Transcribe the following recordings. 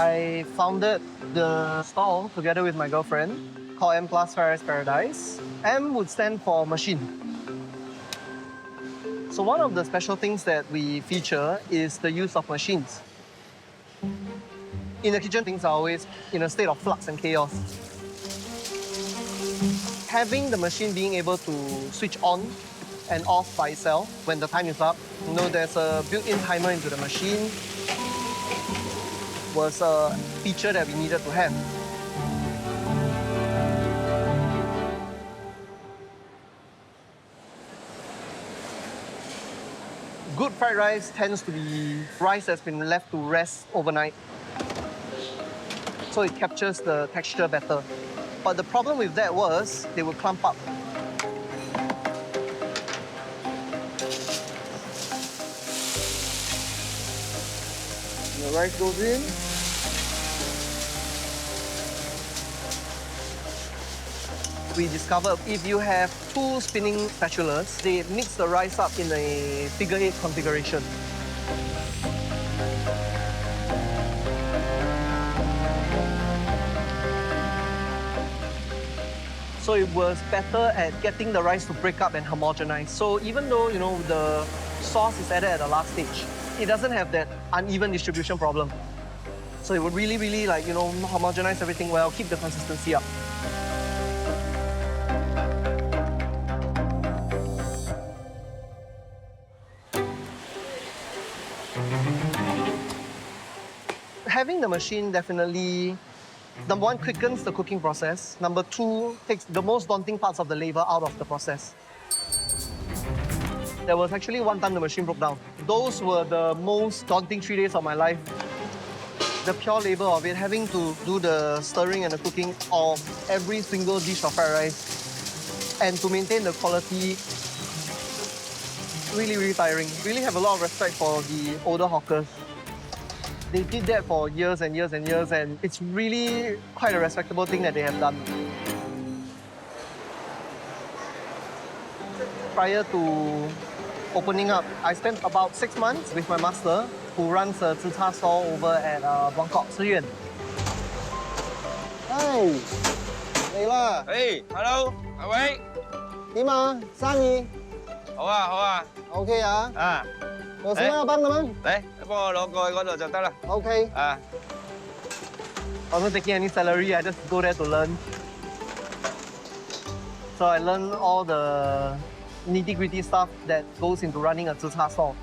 I founded the stall together with my girlfriend called M Plus Fried Rice Paradise. M would stand for machine. So one of the special things that we feature is the use of machines. In the kitchen, things are always in a state of flux and chaos. Having the machine being able to switch on and off by itself when the time is up, there's a built-in timer into the machine, was a feature that we needed to have. Good fried rice tends to be rice that's been left to rest overnight, so it captures the texture better. But the problem with that was they would clump up. The rice goes in. We discovered if you have two spinning spatulas, they mix the rice up in a figure-8 configuration. So it was better at getting the rice to break up and homogenize. So even though, the sauce is added at the last stage, it doesn't have that uneven distribution problem. So it would really, homogenize everything well, keep the consistency up. Having the machine definitely, number one, quickens the cooking process. Number two, takes the most daunting parts of the labor out of the process. There was actually one time the machine broke down. Those were the most daunting 3 days of my life. The pure labor of it, having to do the stirring and the cooking of every single dish of fried rice, and to maintain the quality, really, really tiring. Really have a lot of respect for the older hawkers. They did that for years and years and years, and it's really quite a respectable thing that they have done. Prior to opening up, I spent about 6 months with my master, who runs a zi cha stall over at Buangkok, Siyuan. Hey, 嚟啦！ Hey, hello，阿偉，點啊？生意好啊，好啊， OK 啊？啊，我先要幫的嗎嚟，你幫我攞過去嗰度就得啦。 ？OK。啊， I wasn't taking any salary, I just go there to learn. So I learned all the nitty-gritty stuff that goes into running a zi cha stall.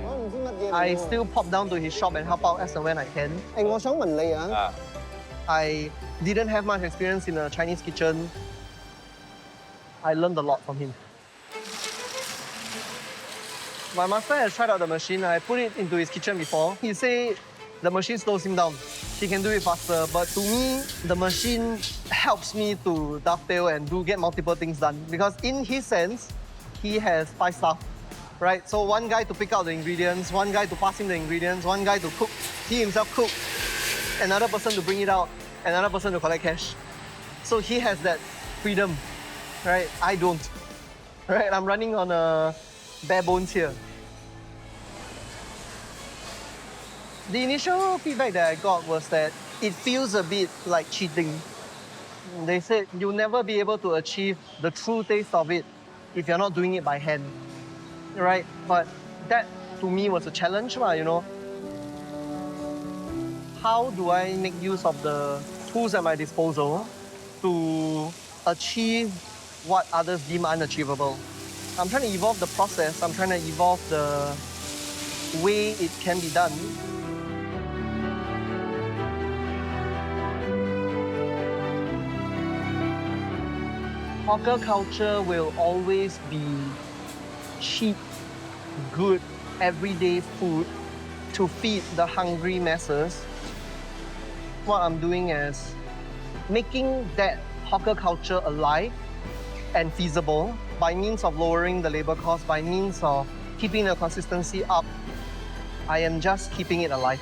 我唔知乜嘢嚟 I 喎 still pop down to his shop and help out as and when I can. 我想問你啊， 啊， I didn't have much experience in a Chinese kitchen. I learned a lot from him. My master has tried out the machine. I put it into his kitchen before. He said the machine slows him down. He can do it faster. But to me, the machine helps me to dovetail and get multiple things done. Because in his sense, he has 5 staff, right? So one guy to pick out the ingredients, one guy to pass him the ingredients, one guy to cook, he himself cook, another person to bring it out, another person to collect cash. So he has that freedom, right? I don't, right? I'm running on a bare bones here. The initial feedback that I got was that it feels a bit like cheating. They said you'll never be able to achieve the true taste of it if you're not doing it by hand, right? But that, to me, was a challenge, How do I make use of the tools at my disposal to achieve what others deem unachievable? I'm trying to evolve the process. I'm trying to evolve the way it can be done. Hawker culture will always be cheap, good, everyday food to feed the hungry masses. What I'm doing is making that hawker culture alive and feasible by means of lowering the labor cost, by means of keeping the consistency up. I am just keeping it alive.